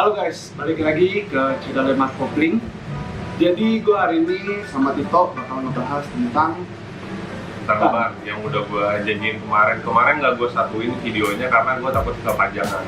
Halo guys, balik lagi ke channel Lemak Kopling. Jadi gue hari ini sama Tito bakal ngebahas tentang ban yang udah gue janjiin kemarin nggak gue satuin videonya karena gue takut kepanjangan.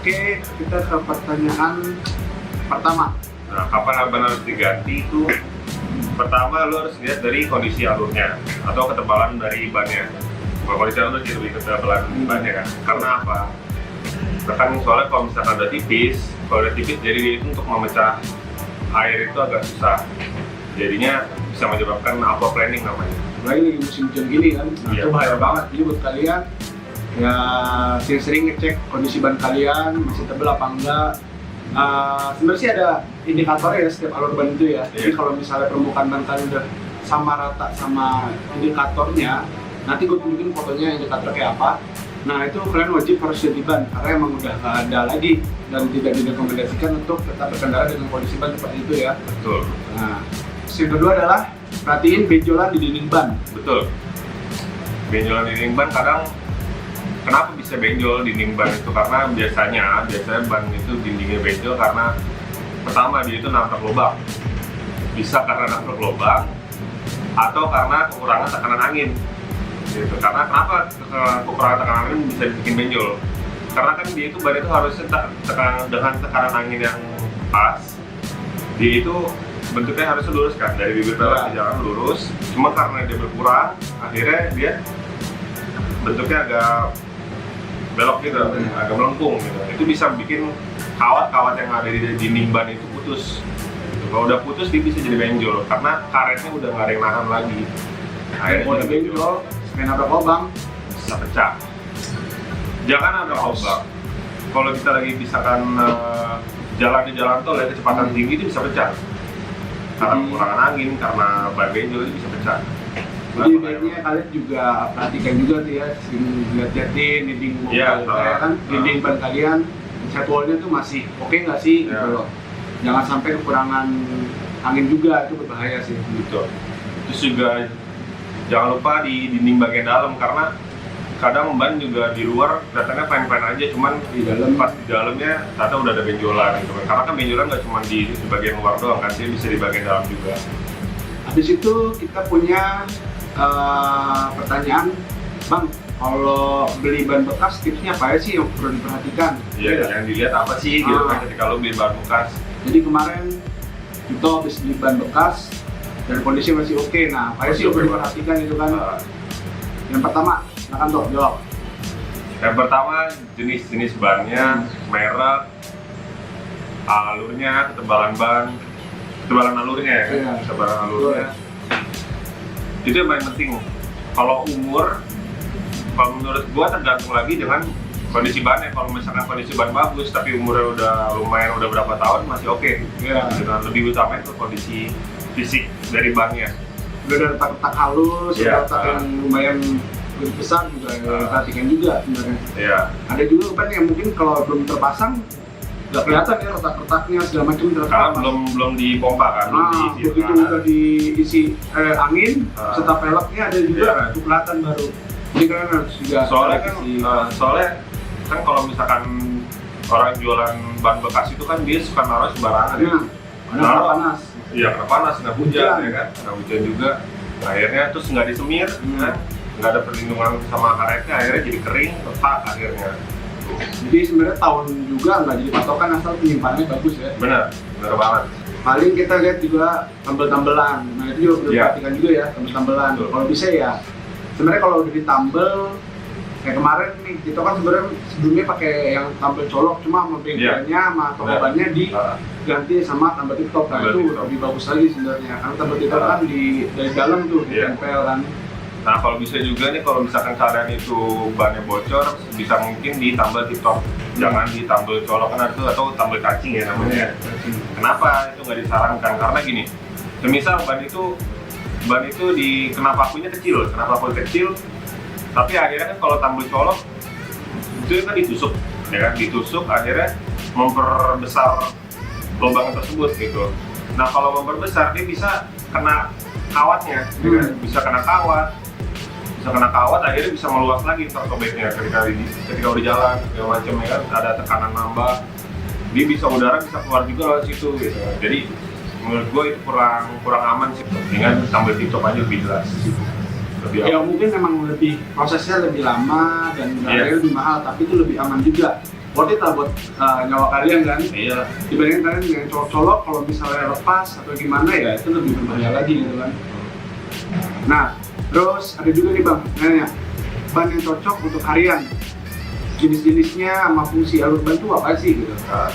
Oke, kita ke pertanyaan pertama. Nah, kapan ban harus diganti itu? Pertama lo harus lihat dari kondisi alurnya atau ketebalan dari bannya. Kalau kondisi alur jadi lebih ketebalan bannya kan? Karena apa? Bahkan soalnya kalau misalkan udah tipis, jadi itu untuk memecah air itu agak susah. Jadinya bisa menyebabkan aquaplaning namanya. Lagi musim hujan gini kan, nah, Iya. itu bahaya banget. Jadi buat kalian ya sering-sering ngecek kondisi ban kalian masih tebal apa enggak. Sebenarnya sih ada indikator ya setiap alur ban itu ya. Jadi kalau misalnya permukaan ban kalian udah sama rata sama indikatornya, nanti gue tunjukin fotonya indikator kayak apa. Nah itu kalian wajib harus ganti ban karena emang udah nggak ada lagi dan tidak direkomendasikan untuk tetap berkendara dengan kondisi ban seperti itu ya. Betul. Nah, yang kedua adalah perhatiin benjolan di dinding ban. Betul. Benjolan dinding ban kadang kenapa bisa benjol dinding ban itu karena biasanya ban itu dindingnya benjol karena pertama dia itu nabrak lubang. Bisa karena nabrak lubang atau karena kekurangan tekanan angin. Gitu. Karena kenapa kekurangan tekanan angin bisa bikin benjol? Karena kan dia itu ban itu harusnya dengan tekanan angin yang pas, dia itu bentuknya harusnya lurus kan, dari bibir pelek ke jalan lurus. Cuma karena dia berkurang, akhirnya dia bentuknya agak belok gitu, agak melengkung gitu. Itu bisa bikin kawat-kawat yang ada di dinding ban itu putus. Gitu. Kalau udah putus dia bisa jadi benjol karena karetnya udah nggak ada yang nahan lagi. Akhirnya Mau benjol, main nabrak lubang, bisa pecah. Jangan ada lubang. Kalau kita lagi misalkan jalan di jalan tol ya kecepatan tinggi itu bisa pecah. Karena kekurangan angin, karena ban benjol itu bisa pecah. jadi baiknya kalian juga perhatikan juga tuh ya, sering lihat-lihatin dinding kan, dinding ban kalian, sidewallnya tuh masih oke nggak sih gitu loh. Jangan sampai kekurangan angin juga, itu berbahaya sih. Gitu. Terus juga jangan lupa di dinding bagian dalam karena kadang ban juga di luar kelihatannya fine-fine aja, cuman Di dalam pas di dalamnya ternyata udah ada benjolan gitu. Karena kan benjolan nggak cuma di bagian luar doang kan, dia bisa di bagian dalam juga. habis itu kita punya pertanyaan, Bang, kalau beli ban bekas tipsnya apa ya sih yang perlu diperhatikan? Iya, yang dilihat apa sih gitu kan ketika lo beli ban bekas. Jadi kemarin kita habis beli ban bekas dan kondisi masih oke. Nah, apa sih yang perlu diperhatikan itu kan? Yang pertama, silakan Tok, jawab. Yang pertama jenis-jenis bannya, merek, alurnya, ketebalan ban, ketebalan alurnya ya, Iya. ketebalan alurnya. Itu yang paling penting. Kalau umur, kalau menurut gua tergantung lagi dengan kondisi bannya. Kalau misalkan kondisi ban bagus tapi umurnya udah lumayan, udah berapa tahun masih oke. Iya. Dengan lebih utama itu kondisi fisik dari bannya. Udah ada retak-retak halus, Iya. retak yang lumayan lebih besar juga perhatikan juga sebenarnya. Iya. Ada juga ban yang mungkin kalau belum terpasang nggak kelihatan ya retak-retaknya segala macam Karena belum dipompa kan, belum Nah, diisi begitu tekanan. udah diisi angin, serta peleknya ada juga Iya. itu kelihatan baru. Jadi kalian harus juga Soalnya kan kalau misalkan orang jualan ban bekas itu kan dia suka naruh sembarangan. Karena panas. Iya, karena panas, nggak hujan ya kan, nggak hujan juga. Akhirnya terus nggak disemir, kan? Nggak ada perlindungan sama karetnya, akhirnya jadi kering, retak akhirnya. Jadi sebenarnya tahun juga nggak jadi patokan asal penyimpanannya bagus ya. Bener banget. Paling kita lihat juga tambel-tambelan. Nah itu juga perlu Iya. perhatikan juga ya, tambel-tambelan. Betul. Kalau bisa ya, sebenarnya kalau udah ditambel kayak kemarin nih, kita kan sebenarnya sebelumnya pakai yang tambel colok, cuma sama bengkelnya sama tokobannya diganti sama tambel tip-top. Nah Tambel itu tip-top. lebih bagus lagi sebenarnya, karena tambel tip-top kan dari dalam tuh Iya. ditempel kan. Nah kalau bisa juga nih, kalau misalkan kalian itu bannya bocor, bisa mungkin ditambal tip-top. Jangan ditambal colok kan atau tambal cacing ya namanya. Kenapa itu nggak disarankan? Karena gini, semisal ban itu di kena pakunya kecil, tapi akhirnya kan kalau tambal colok itu kan ditusuk, ya kan ditusuk akhirnya memperbesar lubang tersebut gitu. Nah kalau memperbesar dia bisa kena kawatnya, ya kan? Bisa kena kawat akhirnya bisa meluas lagi ntar sobeknya ketika udah jalan segala macam ya kan, ada tekanan nambah dia bisa udara bisa keluar juga lewat situ gitu. Jadi menurut gue itu kurang aman sih. Dengan tambah tip-top aja lebih jelas. Lebih Ya aman. mungkin memang lebih prosesnya lebih lama dan harganya lebih mahal, tapi itu lebih aman juga. Worth it lah buat nyawa kalian kan. Iya. Dibanding kalian yang colok-colok, kalau misalnya lepas atau gimana ya itu lebih berbahaya lagi gitu kan. Nah, terus ada juga nih bang, nanya ban yang cocok untuk harian, jenis-jenisnya sama fungsi alur ban itu apa sih gitu? Nah,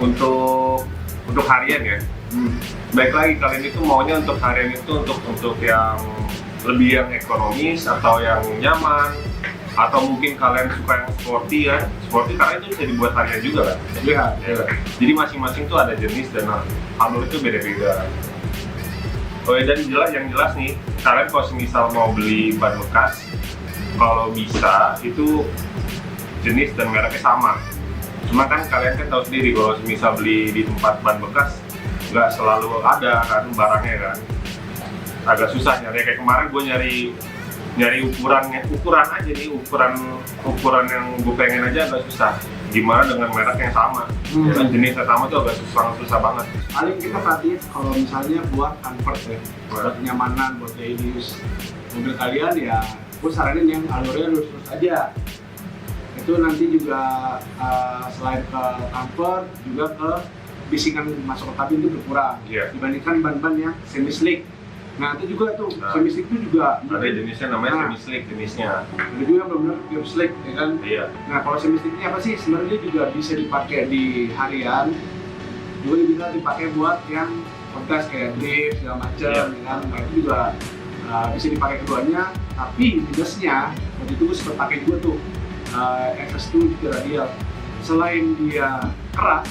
untuk harian ya. Baik lagi kalian itu maunya untuk harian itu untuk yang lebih yang ekonomis atau yang nyaman, atau mungkin kalian suka yang sporty kan? Sporty karena itu bisa dibuat harian juga kan? Iya. Ya. Jadi masing-masing tuh ada jenis dan alur itu beda-beda. Oh ya, dan yang jelas nih, kalian kalau misal mau beli ban bekas, kalau bisa itu jenis dan mereknya sama. Cuma kan kalian kan tahu sendiri kalau misal beli di tempat ban bekas nggak selalu ada kan barangnya kan, agak susah nyari. Kayak kemarin gue nyari ukuran aja nih, ukuran yang gue pengen aja agak susah. Gimana dengan merek yang sama? Ya kan jenis yang sama tuh agak susah banget. Paling kita perhatiin kalau misalnya buat comfort ya, buat kenyamanan, buat daily use mobil kalian ya, gue saranin yang alurnya lurus-lurus aja. Itu nanti juga selain ke comfort, juga ke bisingan masuk ke kabin itu berkurang. Iya. Dibandingkan ban-ban yang semi slick. Nah itu juga tuh, semi slick itu juga Ada jenisnya namanya semi slick jenisnya. ada juga yang benar-benar pure slick ya kan. Iya. Nah kalau semi slick ini apa sih? Sebenarnya dia juga bisa dipakai di harian, juga bisa dipakai buat yang podcast kayak drift segala macam, Iya. ya kan. Nah itu juga bisa dipakai keduanya, tapi minusnya waktu itu gue sempat pakai juga tuh FS2 juga radial. Selain dia keras,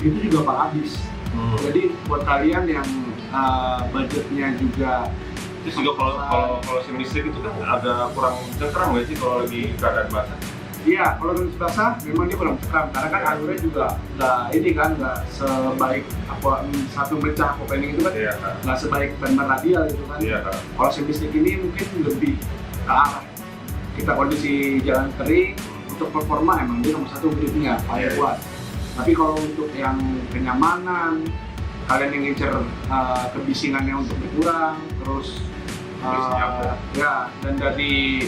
itu juga bakal habis. Jadi buat kalian yang budgetnya juga, Terus juga kalau semi slick itu kan agak kurang cengkram nggak sih kalau lagi keadaan basah? iya kalau kondisi basah memang dia kurang cekram karena kan alurnya juga nggak sebaik apa satu mecah opening itu kan, Iya kan. nggak sebaik ban radial itu kan. Iya kan. Kalau semi slick ini mungkin lebih ke arah kita kondisi jalan kering, untuk performa emang dia nomor satu gripnya paling Iya. kuat. Tapi kalau untuk yang kenyamanan, kalian yang ngincer kebisingannya untuk berkurang, terus ya dan dari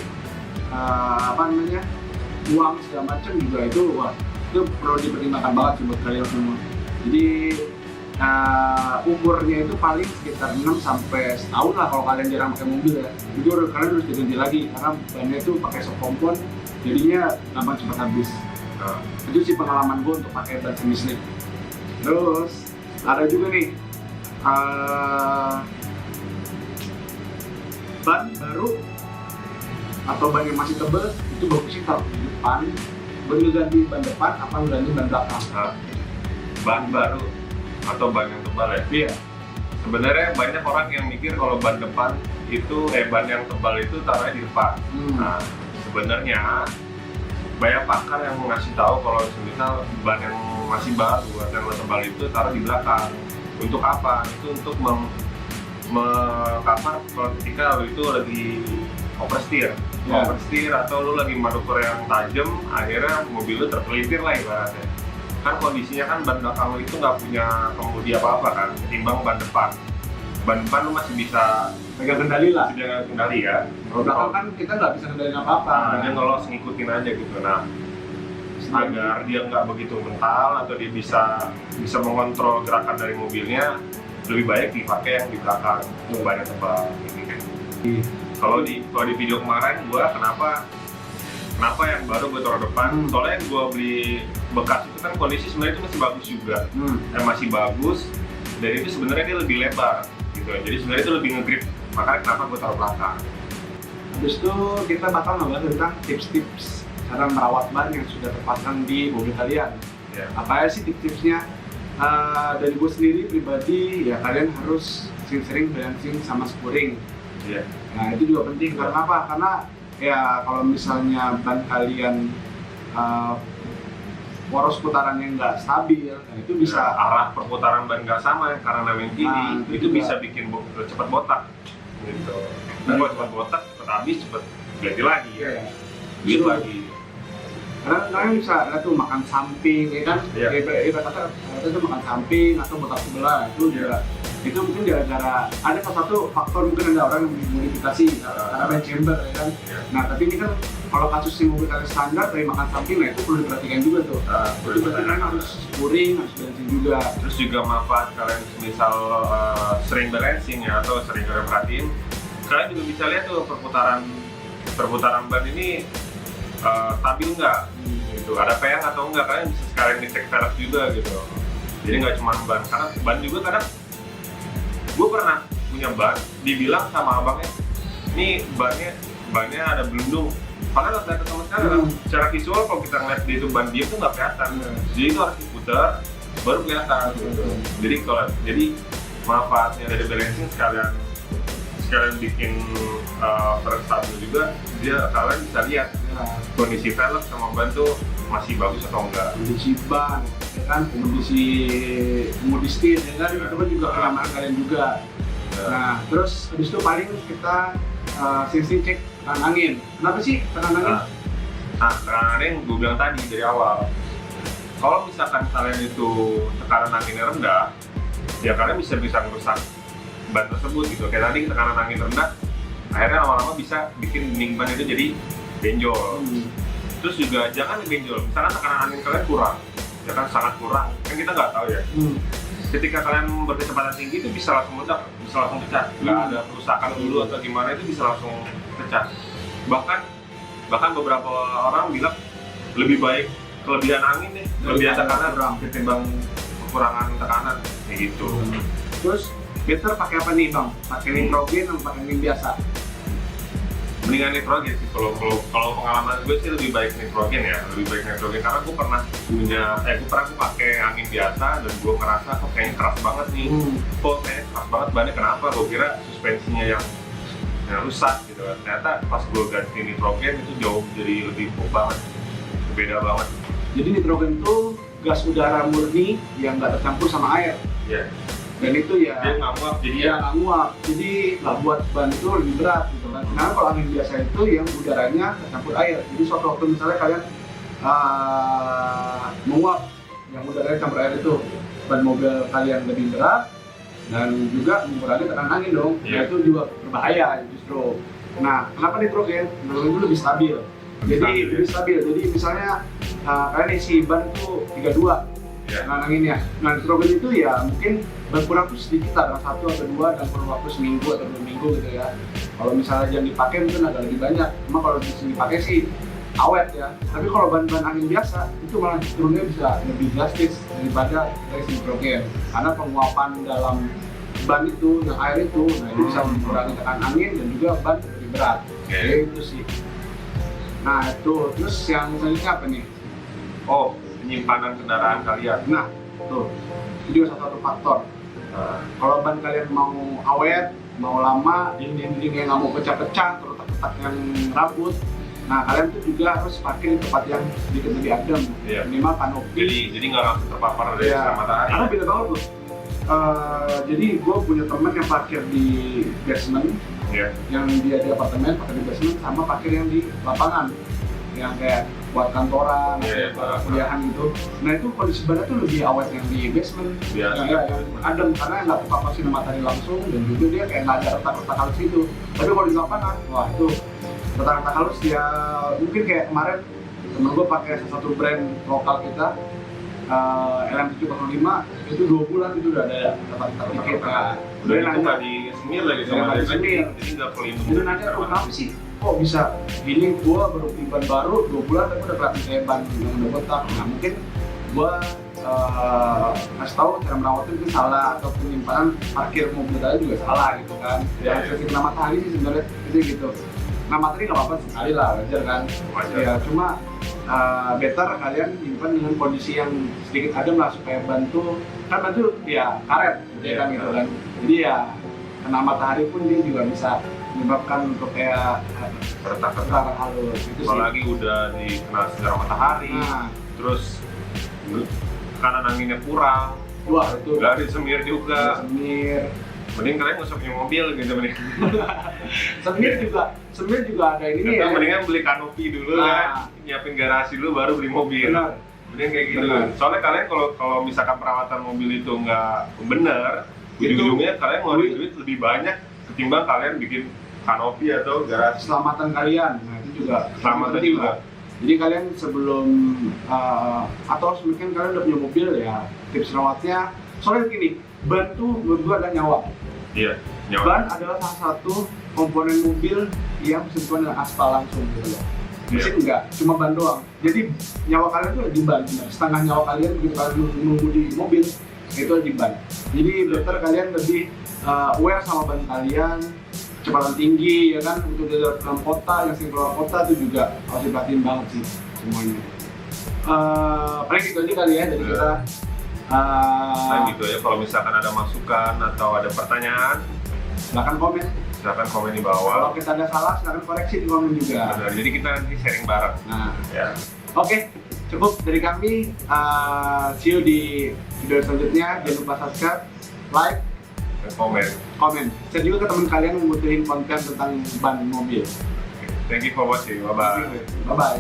uang segala macam juga itu perlu dipertimbangkan banget sih buat kalian semua. Jadi umurnya itu paling sekitar 6 sampai setahun lah kalau kalian jarang pakai mobil ya. Itu kalian harus diganti lagi karena bannya itu pakai soft compound, jadinya gampang cepat habis. Itu sih pengalaman gue untuk pakai ban semi slick. Terus ada juga nih ban baru atau ban yang masih tebal itu bagusnya taruh di depan, ganti ban depan apa ganti ban belakang. Ban baru atau ban yang tebal ya? Iya. Sebenarnya banyak orang yang mikir kalau ban depan itu ban yang tebal itu taruhnya di depan. Nah, sebenarnya banyak pakar yang ngasih tahu kalau misal ban yang masih baru atau yang tebal itu taruh di belakang. Untuk apa? Itu untuk mengcover kalau ketika lo itu lagi oversteer, atau lo lagi manuver yang tajam, akhirnya mobil lo terpelintir lah ibaratnya. Kan kondisinya kan ban belakang lo itu nggak punya kemudi apa-apa kan, ketimbang ban depan. Ban depan lo masih bisa Pegang kendali lah. pegang kendali ya. Kalau belakang kan kita nggak bisa kendaliin apa-apa. Dia ngelos ngikutin aja gitu. Nah, agar dia nggak begitu mental atau dia bisa mengontrol gerakan dari mobilnya, lebih baik dipakai yang di belakang, ban yang tebal. Kalau di video kemarin gua kenapa yang baru gue taruh depan? Soalnya yang gua beli bekas itu kan kondisi sebenarnya itu masih bagus juga, masih bagus, dan itu sebenarnya dia lebih lebar gitu. Jadi sebenarnya itu lebih nge-grip, makanya kenapa gue taruh belakang. Habis itu kita bakal ngebahas tentang tips-tips cara merawat ban yang sudah terpasang di mobil kalian. Ya. Apa aja sih tips-tipsnya? Dari gue sendiri pribadi ya kalian harus sering-sering balancing sama spuring. Iya. Nah itu juga penting karena apa? Karena ya kalau misalnya ban kalian poros putarannya nggak stabil, nah itu bisa arah perputaran ban nggak sama karena namanya kiri, itu juga bisa bikin cepat botak gitu. Dan kalau cepat botak, cepat habis, cepat ganti lagi ya. Gitu lagi. Karena bisa ada tuh makan samping, ya kan? Iya. Ibarat kata itu makan samping atau botak sebelah itu juga. Itu mungkin gara-gara ada salah satu faktor, mungkin ada orang yang dimodifikasi karena main chamber, ya kan? Iya. Nah tapi ini kan kalau kasus yang mobil kalian standar dari makan samping, nah itu perlu diperhatikan juga tuh. Perlu Itu berarti kan harus spuring, harus bensin juga. Terus juga manfaat kalian misal sering balancing ya atau sering kalian perhatiin, kalian juga bisa lihat tuh perputaran ban ini stabil nggak, gitu. Ada peyang atau enggak, kalian bisa sekalian ngecek velg juga gitu. Jadi nggak cuma ban, karena ban juga kadang gue pernah punya ban, dibilang sama abangnya, ini bannya ada belundung. Padahal saya ketemu sekarang, secara visual kalau kita ngeliat dia itu ban dia tuh nggak kelihatan. Jadi itu harus diputar baru kelihatan. Gitu. Jadi manfaatnya dari balancing sekalian bikin stabil juga, kalian bisa lihat kondisi velg sama ban tuh masih bagus atau enggak. Kondisi ban, ya kan, kondisi setir, ya kan, itu kan juga kelemahan kalian juga. Nah, terus habis itu paling kita sering cek tekanan angin. Kenapa sih tekanan angin? Tekanan angin gue bilang tadi dari awal. Kalau misalkan kalian itu tekanan anginnya rendah, ya kalian bisa merusak ban tersebut gitu. Kayak tadi tekanan angin rendah, akhirnya lama-lama bisa bikin dinding ban itu jadi benjol. Terus juga jangan benjol, misalkan tekanan angin kalian kurang, ya kan sangat kurang, kan kita nggak tahu ya. Ketika kalian berkecepatan tinggi itu bisa langsung meledak, bisa langsung pecah, nggak ada kerusakan dulu atau gimana, itu bisa langsung pecah. Bahkan beberapa orang bilang lebih baik kelebihan angin nih, kelebihan tekanan ketimbang kekurangan tekanan, kayak gitu. Terus better pakai apa nih bang? Pakai nitrogen atau pakai angin biasa? Mendingan nitrogen sih, kalau pengalaman gue sih lebih baik nitrogen karena gue pernah pakai angin biasa dan gue ngerasa kok kayaknya keras banget nih. Kayaknya keras banget bannya, kenapa? Gue kira suspensinya yang rusak gitu kan. Ternyata pas gue ganti nitrogen itu jauh jadi lebih banget, beda banget. Jadi nitrogen itu gas udara murni yang nggak tercampur sama air. Iya. Dan itu ya dia nggak muat, jadi nggak buat ban itu lebih berat gitu kan. Karena kalau angin biasa itu yang udaranya tercampur air, jadi suatu waktu misalnya kalian menguap yang udaranya campur air itu, ban mobil kalian lebih berat dan juga mengurangi tekanan angin dong. Nah, itu juga berbahaya justru. Nah, kenapa nitrogen? Nitrogen itu lebih stabil. Lebih stabil. Jadi misalnya kalian isi ban itu 32 tekanan anginnya. Nah, nitrogen itu ya mungkin berkurang tuh sedikit lah, 1 atau 2 dan perlu waktu seminggu atau 2 minggu gitu ya. Kalau misalnya jam dipakai mungkin agak lebih banyak. Cuma kalau dipakai sih awet ya. Tapi kalau ban-ban angin biasa itu malah turunnya bisa lebih drastis daripada dari nitrogen. Karena penguapan dalam ban itu, yang air itu, nah itu bisa mengurangi tekanan angin dan juga ban lebih berat. Itu sih. Nah itu, terus yang selanjutnya apa nih? Oh, penyimpanan kendaraan kalian. Nah, tuh, itu juga salah satu faktor. Kalau ban kalian mau awet, mau lama, dinding-dinding yang nggak mau pecah-pecah, retak-retak yang rambut, nah kalian tuh juga harus pakai di tempat yang sedikit lebih adem, minimal kanopi. Jadi nggak langsung terpapar dari sinar matahari. Karena beda banget tuh. Jadi gue punya teman yang parkir di basement, yang dia di apartemen parkir di basement, sama parkir yang di lapangan, yang kayak buat kantoran, kuliahan gitu. Nah itu kondisi bannya tuh lebih awet yang di basement, yang adem karena nggak terpapar sinar matahari langsung dan juga dia kayak nggak ada retak-retak halus itu. Tapi kalau di lapangan, wah itu retak-retak halus ya mungkin kayak kemarin temen gue pakai salah satu brand lokal kita, LM705 itu 2 bulan itu udah ada retak-retak dikit. Udah itu nggak disemir lagi sama dia, jadi nggak pelindung. Itu nanya tuh kenapa sih? Kok bisa gini, gua baru beli ban baru 2 bulan tapi udah kelihatan kayak ban yang udah kotak. Nah mungkin gua ngasih tahu cara merawatnya itu salah, atau penyimpanan parkir mobil tadi juga salah gitu kan. Yang sering kena matahari sih sebenarnya itu gitu. Nah matahari nggak apa-apa sekali lah, wajar kan. Ya cuma better kalian nyimpan dengan kondisi yang sedikit adem lah supaya bantu, kan bantu ya karet gitu kan gitu kan. Jadi ya kena matahari pun dia juga bisa menyebabkan untuk kayak retak-retak halus itu sih. Apalagi udah dikena sinar matahari, terus kanan anginnya kurang, wah itu nggak disemir juga. Mending kalian nggak usah punya mobil gitu mending. Sebenarnya juga ada ini Atau ya. mendingan beli kanopi dulu kan, nyiapin garasi dulu baru beli mobil. Benar. Mending kayak gitu. Benar. Soalnya kalian kalau misalkan perawatan mobil itu nggak bener, Itu- ujung-ujungnya kalian ngeluarin duit lebih banyak ketimbang kalian bikin kanopi atau garasi. Keselamatan kalian, nah itu juga Keselamatan penting, juga. Pak. Jadi kalian sebelum atau mungkin kalian udah punya mobil ya, tips rawatnya soalnya gini, ban tuh menurut gua ada nyawa. Iya, nyawa. Ban adalah salah satu komponen mobil yang bersentuhan dengan aspal langsung gitu loh. Mesin enggak, cuma ban doang. Jadi nyawa kalian tuh di ban, setengah nyawa kalian begitu kalian nunggu di mobil itu di ban. Jadi better kalian lebih aware sama ban kalian, kecepatan tinggi ya kan, untuk di dalam kota, yang sering keluar kota itu juga harus diperhatiin banget sih semuanya. Paling gitu aja kali ya dari kita. Nah gitu ya, kalau misalkan ada masukan atau ada pertanyaan, Silahkan komen. silahkan komen di Kalau bawah. kita ada salah, silahkan koreksi di komen juga. Benar, jadi kita nanti sharing bareng. Nah, Ya. oke, cukup dari kami. See you di video selanjutnya. Jangan lupa subscribe, like, Dan komen. komen. Share juga ke teman kalian yang butuhin konten tentang ban mobil. Thank you for watching. Bye bye. Bye bye.